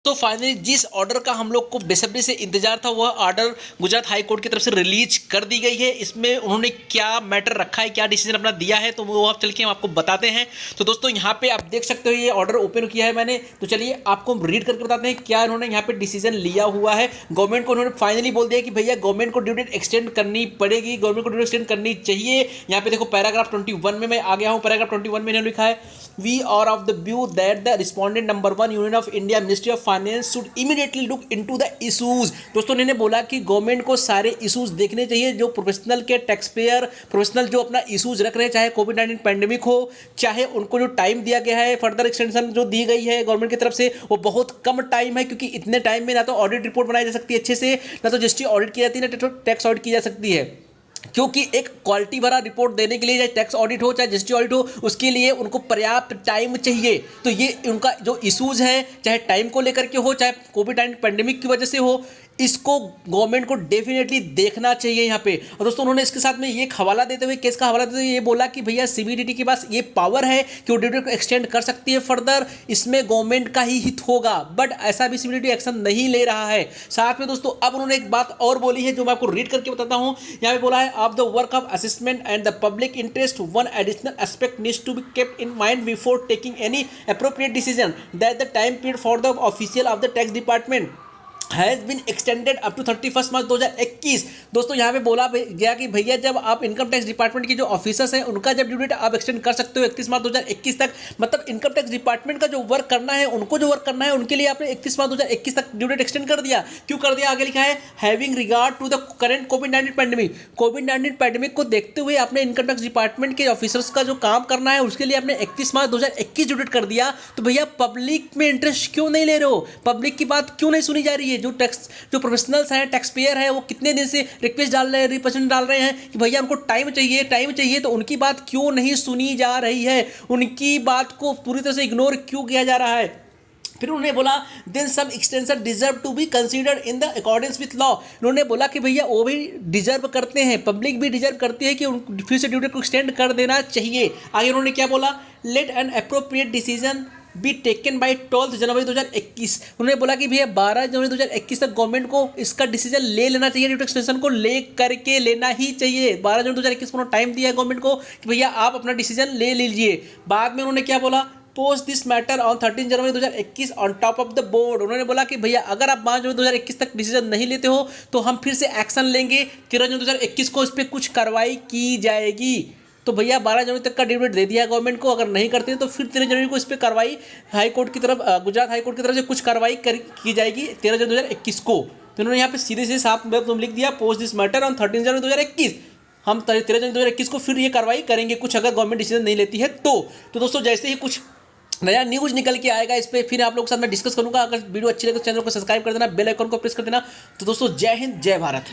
तो फाइनली जिस ऑर्डर का हम लोग को बेसब्री से इंतजार था वह ऑर्डर गुजरात हाई कोर्ट की तरफ से रिलीज कर दी गई है। इसमें उन्होंने क्या मैटर रखा है, क्या डिसीजन अपना दिया है, तो वो आप चल के हम आपको बताते हैं। तो दोस्तों यहाँ पे आप देख सकते हो ये ऑर्डर ओपन किया है मैंने, तो चलिए आपको रीड करके बताते हैं क्या इन्होंने यहाँ पे डिसीजन लिया हुआ है। गवर्नमेंट को उन्होंने फाइनली बोल दिया कि भैया गवर्नमेंट को ड्यू डेट एक्सटेंड करनी पड़ेगी, गवर्नमेंट को ड्यू डेट एक्सटेंड करनी चाहिए। यहाँ पे देखो पैराग्राफ 21 में मैं आ गया हूँ। पैराग्राफ 21 में इन्होंने लिखा है, we are of the view that the respondent number 1 union of India ministry of finance should immediately look into the issues. दोस्तों इन्होंने बोला कि गवर्नमेंट को सारे इशूज देखने चाहिए जो प्रोफेशनल के टैक्स पेयर प्रोफेशनल जो अपना इशूज रख रहे हैं, चाहे कोविड-19 पैंडेमिक हो, चाहे उनको जो टाइम दिया गया है फर्दर एक्सटेंशन जो दी गई है गवर्नमेंट की तरफ से वो बहुत कम टाइम है, क्योंकि इतने टाइम में ना तो ऑडिट रिपोर्ट बनाई जा सकती है अच्छे से, ना तो जीएसटी ऑडिट की जाती है, ना तो टैक्स ऑडिट की जा सकती है। क्योंकि एक क्वालिटी भरा रिपोर्ट देने के लिए चाहे टैक्स ऑडिट हो चाहे जीएसटी ऑडिट हो उसके लिए उनको पर्याप्त टाइम चाहिए। तो ये उनका जो इश्यूज है, चाहे टाइम को लेकर के हो चाहे कोविड-19 पैंडेमिक की वजह से हो, इसको गवर्नमेंट को डेफिनेटली देखना चाहिए यहाँ पे। और दोस्तों उन्होंने इसके साथ में ये हवाला देते हुए, केस का हवाला देते हुए ये बोला कि भैया सीबीडीटी के पास ये पावर है कि वो ड्यूटी को एक्सटेंड कर सकती है फर्दर, इसमें गवर्नमेंट का ही हित होगा, बट ऐसा भी सीबीडीटी एक्शन नहीं ले रहा है। साथ में दोस्तों अब उन्होंने एक बात और बोली है जो मैं आपको रीड करके बताता हूँ। यहाँ पे बोला है, of the work of assessment and the public interest one additional aspect needs to be kept in mind before taking any appropriate decision that the time period for the official of the tax department has been extended up to 31 March 2021। दोस्तों यहाँ पे बोला गया कि भैया जब आप income tax department की जो ऑफिसर्स हैं उनका जब ड्यू डेट आप एक्सटेंड कर सकते हो 31 मार्च 2021 तक, मतलब इनकम टैक्स डिपार्टमेंट का जो वर्क करना है उनको जो वर्क करना है उनके लिए आपने 31 मार्च 2021 तक ड्यू डेट एक्सटेंड कर दिया। क्यों कर दिया? आगे लिखा है, having regard to the current covid pandemic. Covid pandemic को देखते हुए आपने इनकम टैक्स डिपार्टमेंट के ऑफिसर्स का जो काम करना है उसके लिए आपने 31 मार्च 2021 ड्यू डेट कर दिया। तो भैया पब्लिक में इंटरेस्ट क्यों नहीं ले रहे हो? पब्लिक की बात क्यों नहीं सुनी जा रही है? जो प्रोफेशनल्स हैं, टैक्स पेयर है, वो कितने दिन से रिक्वेस्ट डाल रहे हैं, रिप्रेजेंट डाल रहे हैं कि भैया उनको टाइम चाहिए, तो उनकी बात क्यों नहीं सुनी जा रही है? उनकी बात को पूरी तरह से इग्नोर क्यों किया जा रहा है? फिर उन्होंने बोला, then some extension deserve to be considered in the accordance with law. उन्होंने बोला कि भैया वो भी डिजर्व करते हैं, पब्लिक भी डिजर्व करती है कि उनको फिर से ड्यू डेट को एक्सटेंड कर देना चाहिए। आगे उन्होंने क्या बोला, let an appropriate decision be taken by 12 January 2021। उन्होंने बोला कि भैया 12 जनवरी 2021 तक गवर्नमेंट को इसका डिसीजन ले लेना चाहिए, ड्यू एक्सटेंशन को ले करके लेना ही चाहिए। 12 जनवरी 2021 को टाइम दिया है गवर्नमेंट को कि भैया आप अपना डिसीजन ले लीजिए। बाद में उन्होंने क्या बोला, post this matter on 13 January 2021 on top of the board. उन्होंने बोला कि भैया अगर आप 5 जनवरी 2021 तक डिसीजन नहीं लेते हो तो हम फिर से एक्शन लेंगे, 13 जनवरी 2021 को इस पर कुछ कार्रवाई की जाएगी। तो भैया 12 जनवरी तक का ड्यू डेट दे दिया गवर्नमेंट को, अगर नहीं करते तो फिर 13 जनवरी को इस पर कार्रवाई हाई कोर्ट की तरफ, गुजरात हाई कोर्ट की तरफ से कुछ कार्रवाई की जाएगी 13 जनवरी 2021 को। तो उन्होंने यहाँ पे सीधे से साफ तुम लिख दिया, पोस्ट दिस मैटर ऑन 13 जनवरी 2021। हम 13 जनवरी 2021 को फिर ये कार्रवाई करेंगे कुछ अगर गवर्नमेंट डिसीजन नहीं लेती है तो दोस्तों जैसे ही कुछ नया न्यूज़ निकल के आएगा इस पर फिर आप लोगों के साथ मैं डिस्कस करूंगा। अगर वीडियो अच्छी लगे तो चैनल को सब्सक्राइब कर देना, बेल आइकन को प्रेस कर देना। तो दोस्तों जय हिंद, जय भारत।